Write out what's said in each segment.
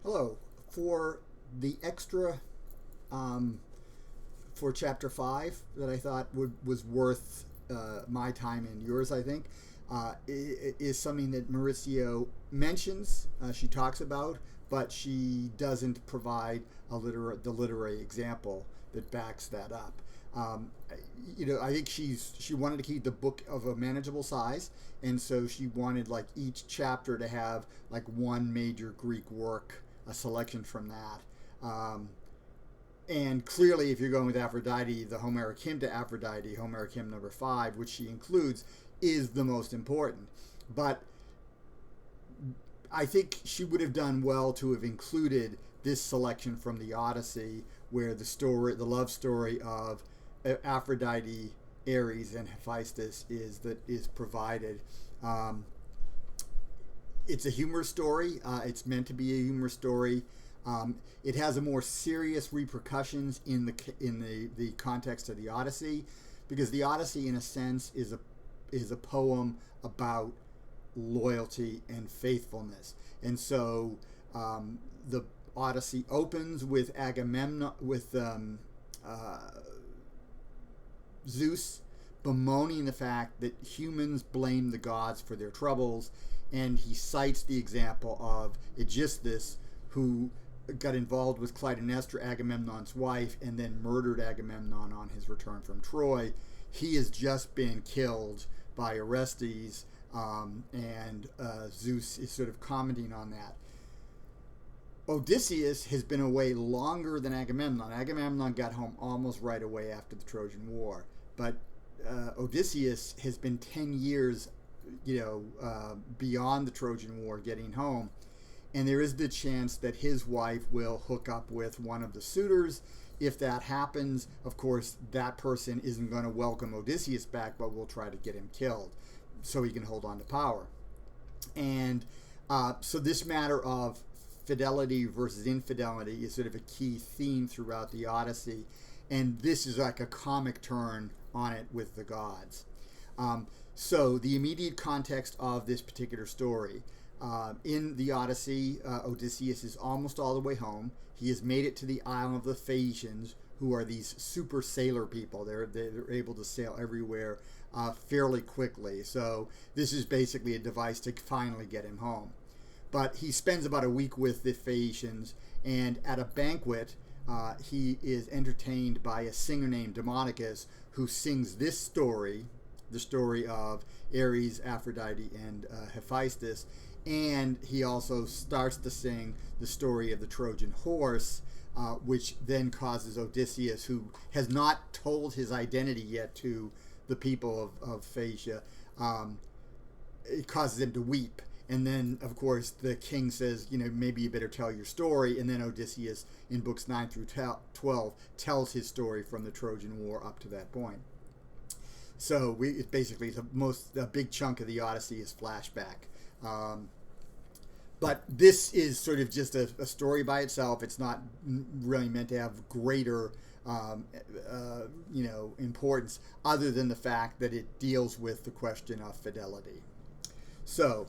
Hello. For the extra for chapter 5 that I thought was worth my time and yours, I think, is something that Mauricio mentions, she talks about, but she doesn't provide the literary example that backs that up. Um, I think she wanted to keep the book of a manageable size, and so she wanted like each chapter to have like one major Greek work, a selection from that. Um, and clearly, if you're going with Aphrodite, the Homeric hymn to Aphrodite, Homeric hymn number 5, which she includes, is the most important. But I think she would have done well to have included this selection from the Odyssey, where the love story of Aphrodite, Ares, and Hephaestus is provided. Um, it's a humorous story. It's meant to be a humorous story. It has a more serious repercussions in the context of the Odyssey, because the Odyssey, in a sense, is a poem about loyalty and faithfulness. And so the Odyssey opens with Agamemnon, with Zeus bemoaning the fact that humans blame the gods for their troubles, and he cites the example of Aegisthus, who got involved with Clytemnestra, Agamemnon's wife, and then murdered Agamemnon on his return from Troy. He has just been killed by Orestes, and Zeus is sort of commenting on that. Odysseus has been away longer than Agamemnon. Agamemnon got home almost right away after the Trojan War, but Odysseus has been 10 years, beyond the Trojan War, getting home. And there is the chance that his wife will hook up with one of the suitors. If that happens, of course, that person isn't going to welcome Odysseus back, but will try to get him killed so he can hold on to power. And so this matter of fidelity versus infidelity is sort of a key theme throughout the Odyssey. And this is like a comic turn on it with the gods. So the immediate context of this particular story. In the Odyssey, Odysseus is almost all the way home. He has made it to the island of the Phaeacians, who are these super sailor people. They're able to sail everywhere fairly quickly. So this is basically a device to finally get him home. But he spends about a week with the Phaeacians, and at a banquet, he is entertained by a singer named Demodocus, who sings this story, the story of Ares, Aphrodite, and Hephaestus. And he also starts to sing the story of the Trojan horse, which then causes Odysseus, who has not told his identity yet to the people of Phaeacia, it causes him to weep. And then, of course, the king says, maybe you better tell your story. And then Odysseus, in books 9 through 12, tells his story from the Trojan War up to that point. So it's basically a big chunk of the Odyssey is flashback. But this is sort of just a story by itself. It's not really meant to have greater, importance, other than the fact that it deals with the question of fidelity. So,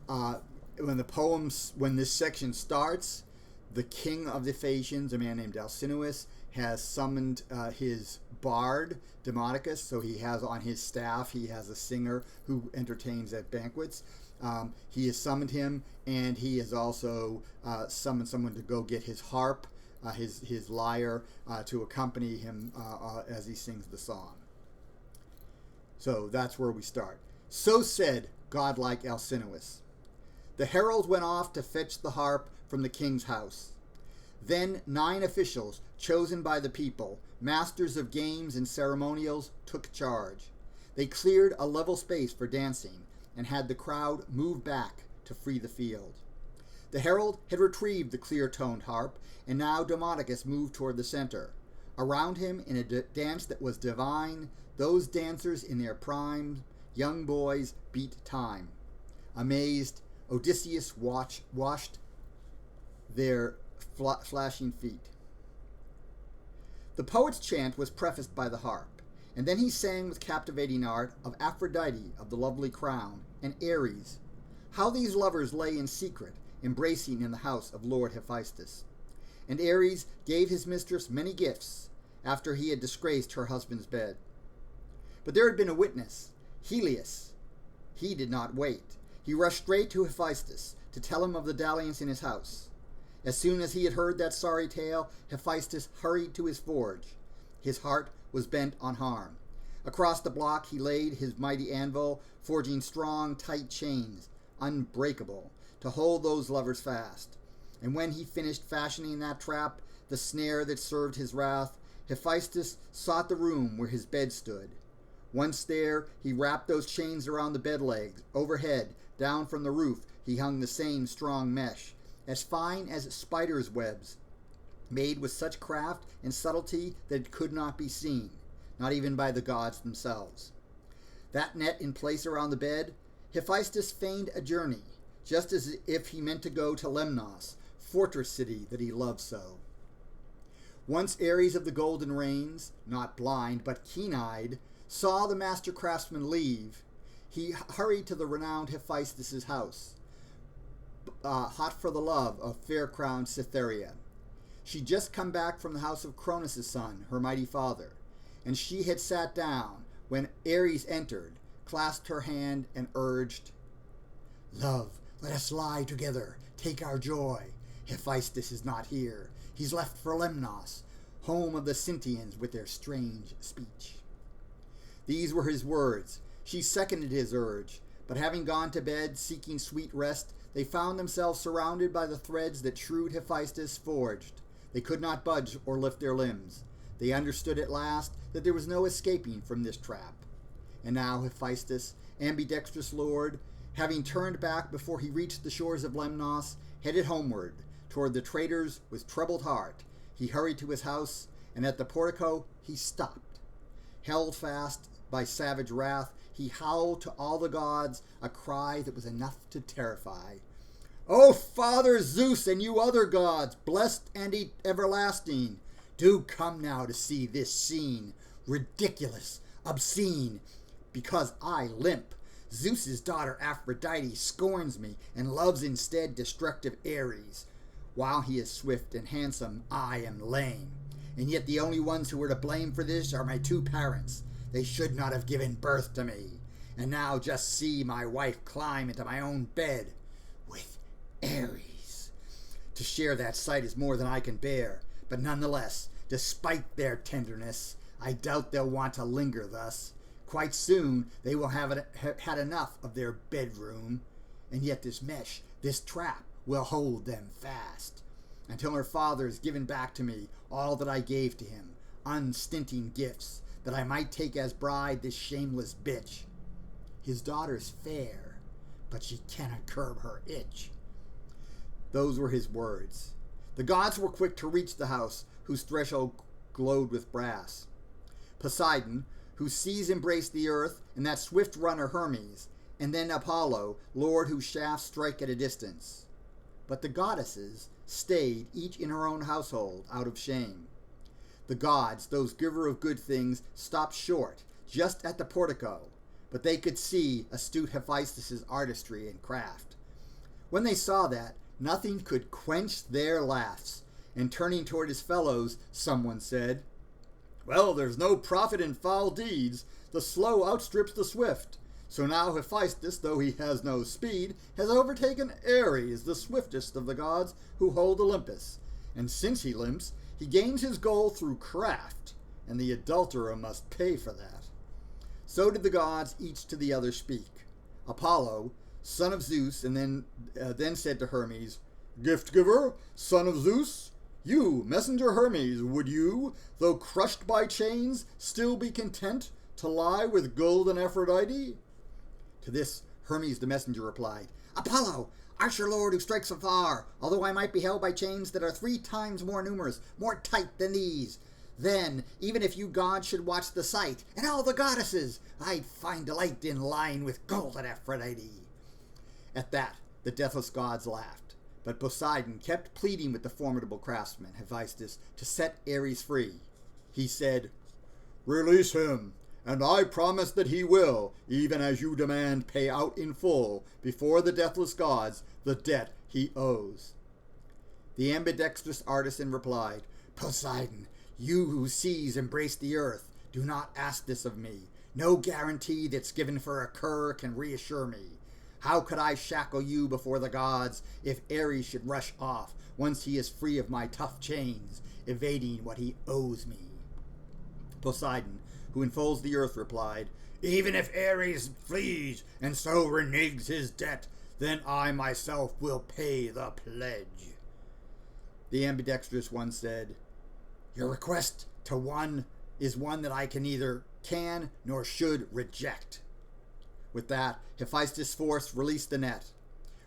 when this section starts, the king of the Phaeacians, a man named Alcinous, has summoned his bard, Demodocus. So he has on his staff, he has a singer who entertains at banquets. He has summoned him, and he has also summoned someone to go get his harp, his lyre, to accompany him as he sings the song. So that's where we start. So said godlike Alcinous. The herald went off to fetch the harp from the king's house. Then 9 officials, chosen by the people, masters of games and ceremonials, took charge. They cleared a level space for dancing, and had the crowd move back to free the field. The herald had retrieved the clear-toned harp, and now Demodocus moved toward the center. Around him, in a dance that was divine, those dancers in their prime, young boys, beat time. Amazed, Odysseus watched their flashing feet. The poet's chant was prefaced by the harp, and then he sang with captivating art of Aphrodite of the lovely crown, and Ares, how these lovers lay in secret, embracing in the house of Lord Hephaestus. And Ares gave his mistress many gifts after he had disgraced her husband's bed. But there had been a witness, Helios. He did not wait. He rushed straight to Hephaestus to tell him of the dalliance in his house. As soon as he had heard that sorry tale, Hephaestus hurried to his forge. His heart was bent on harm. Across the block he laid his mighty anvil, forging strong, tight chains, unbreakable, to hold those lovers fast. And when he finished fashioning that trap, the snare that served his wrath, Hephaestus sought the room where his bed stood. Once there, he wrapped those chains around the bed legs. Overhead, down from the roof, he hung the same strong mesh, as fine as spiders' webs, made with such craft and subtlety that it could not be seen, not even by the gods themselves. That net in place around the bed, Hephaestus feigned a journey, just as if he meant to go to Lemnos, fortress city that he loved so. Once Ares of the golden reins, not blind but keen-eyed, saw the master craftsman leave, he hurried to the renowned Hephaestus' house, hot for the love of fair-crowned Cytherea. She'd just come back from the house of Cronus' son, her mighty father, and she had sat down when Ares entered, clasped her hand, and urged, "Love, let us lie together, take our joy. Hephaestus is not here. He's left for Lemnos, home of the Sintians with their strange speech." These were his words. She seconded his urge, but having gone to bed, seeking sweet rest, they found themselves surrounded by the threads that shrewd Hephaestus forged. They could not budge or lift their limbs. They understood at last that there was no escaping from this trap. And now Hephaestus, ambidextrous lord, having turned back before he reached the shores of Lemnos, headed homeward, toward the traders with troubled heart. He hurried to his house, and at the portico he stopped. Held fast by savage wrath, he howled to all the gods a cry that was enough to terrify. "O Father Zeus and you other gods, blessed and everlasting, do come now to see this scene, ridiculous, obscene, because I limp. Zeus's daughter Aphrodite scorns me and loves instead destructive Ares. While he is swift and handsome, I am lame. And yet the only ones who are to blame for this are my two parents. They should not have given birth to me. And now just see my wife climb into my own bed with Ares. To share that sight is more than I can bear, but nonetheless, despite their tenderness, I doubt they'll want to linger thus. Quite soon they will have had enough of their bedroom, and yet this mesh, this trap, will hold them fast, until her father has given back to me all that I gave to him, unstinting gifts, that I might take as bride this shameless bitch. His daughter's fair, but she cannot curb her itch." Those were his words. The gods were quick to reach the house, whose threshold glowed with brass. Poseidon, whose seas embraced the earth, and that swift runner Hermes, and then Apollo, lord whose shafts strike at a distance. But the goddesses stayed, each in her own household, out of shame. The gods, those giver of good things, stopped short, just at the portico, but they could see astute Hephaestus' artistry and craft. When they saw that, nothing could quench their laughs, and turning toward his fellows, someone said, "Well, there's no profit in foul deeds. The slow outstrips the swift. So now Hephaestus, though he has no speed, has overtaken Ares, the swiftest of the gods who hold Olympus. And since he limps, he gains his goal through craft, and the adulterer must pay for that." So did the gods each to the other speak. Apollo, son of Zeus, and then said to Hermes, "Gift-giver, son of Zeus, you, messenger Hermes, would you, though crushed by chains, still be content to lie with golden Aphrodite?" To this Hermes the messenger replied, "Apollo, archer lord who strikes afar, although I might be held by chains that are 3 times more numerous, more tight than these, then, even if you gods should watch the sight, and all the goddesses, I'd find delight in lying with golden Aphrodite." At that, the deathless gods laughed, but Poseidon kept pleading with the formidable craftsman, Hephaestus, to set Ares free. He said, "Release him, and I promise that he will, even as you demand, pay out in full, before the deathless gods, the debt he owes. The ambidextrous artisan replied, Poseidon, you who seas embrace the earth, do not ask this of me. No guarantee that's given for a cur can reassure me. How could I shackle you before the gods if Ares should rush off once he is free of my tough chains, evading what he owes me? Poseidon, who enfolds the earth, replied, Even if Ares flees and so reneges his debt, then I myself will pay the pledge. The ambidextrous one said, Your request to one is one that I can nor should reject. With that, Hephaestus' force released the net.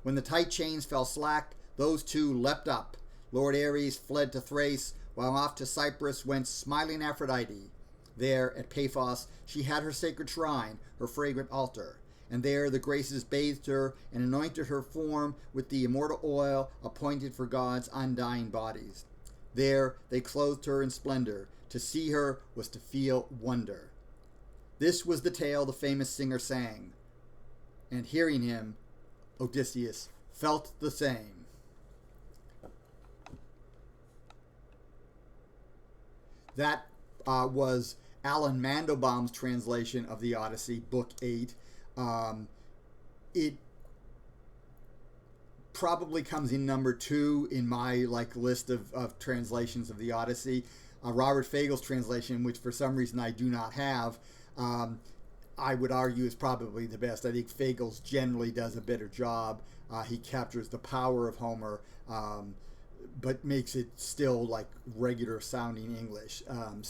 When the tight chains fell slack, those two leapt up. Lord Ares fled to Thrace, while off to Cyprus went smiling Aphrodite. There, at Paphos, she had her sacred shrine, her fragrant altar. And there the Graces bathed her and anointed her form with the immortal oil appointed for God's undying bodies. There they clothed her in splendor. To see her was to feel wonder. This was the tale the famous singer sang. And hearing him, Odysseus felt the same. That was Alan Mandelbaum's translation of the Odyssey, Book 8. It probably comes in number 2 in my list of translations of the Odyssey. Robert Fagel's translation, which for some reason I do not have, I would argue is probably the best. I think Fagel's generally does a better job. He captures the power of Homer, but makes it still like regular sounding English. And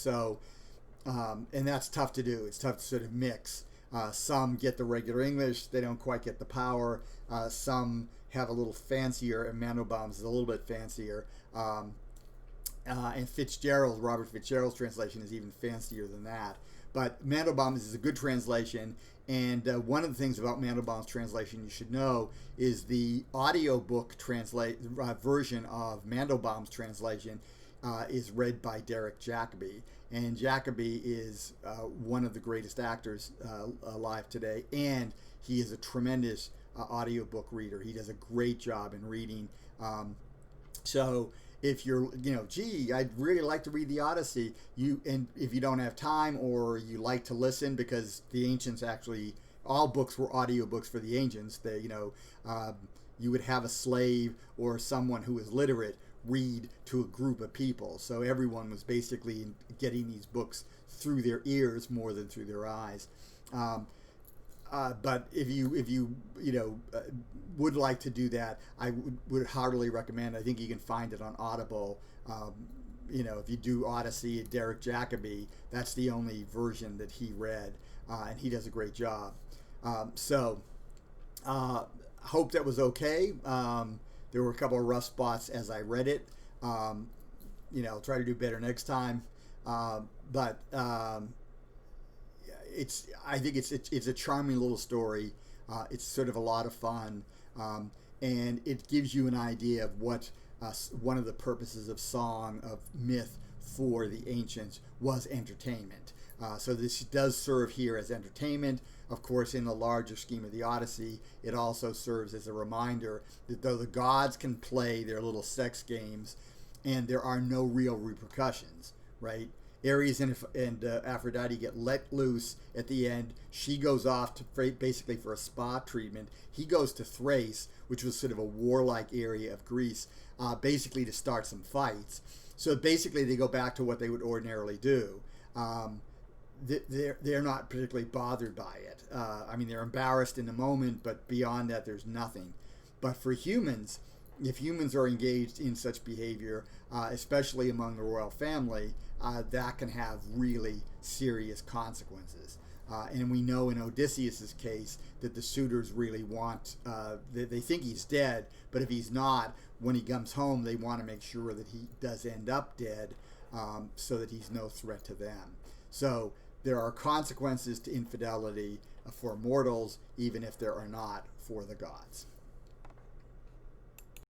that's tough to do. It's tough to sort of mix. Some get the regular English. They don't quite get the power. Some have a little fancier, and Mandelbaum's is a little bit fancier. And Robert Fitzgerald's translation is even fancier than that. But Mandelbaum's is a good translation, and one of the things about Mandelbaum's translation you should know is the audiobook version of Mandelbaum's translation is read by Derek Jacobi. And Jacobi is one of the greatest actors alive today, and he is a tremendous audiobook reader. He does a great job in reading. So if you're, I'd really like to read the Odyssey, and if you don't have time or you like to listen, because the ancients actually, all books were audiobooks for the ancients. They, you would have a slave or someone who was literate read to a group of people. So everyone was basically getting these books through their ears more than through their eyes. But if you would like to do that, I would heartily recommend. I think you can find it on Audible. If you do Odyssey, Derek Jacobi, that's the only version that he read, and he does a great job. Hope that was okay. There were a couple of rough spots as I read it. I'll try to do better next time. I think it's a charming little story. It's sort of a lot of fun, and it gives you an idea of what one of the purposes of song, of myth for the ancients was entertainment. So this does serve here as entertainment. Of course, in the larger scheme of the Odyssey, it also serves as a reminder that though the gods can play their little sex games, and there are no real repercussions, right? Ares and Aphrodite get let loose at the end. She goes off to basically for a spa treatment. He goes to Thrace, which was sort of a warlike area of Greece, basically to start some fights. So basically they go back to what they would ordinarily do. They're not particularly bothered by it. They're embarrassed in the moment, but beyond that, there's nothing. But for humans, if humans are engaged in such behavior, especially among the royal family, that can have really serious consequences. And we know in Odysseus's case that the suitors really want, they think he's dead, but if he's not, when he comes home, they want to make sure that he does end up dead, so that he's no threat to them. So there are consequences to infidelity for mortals, even if there are not for the gods.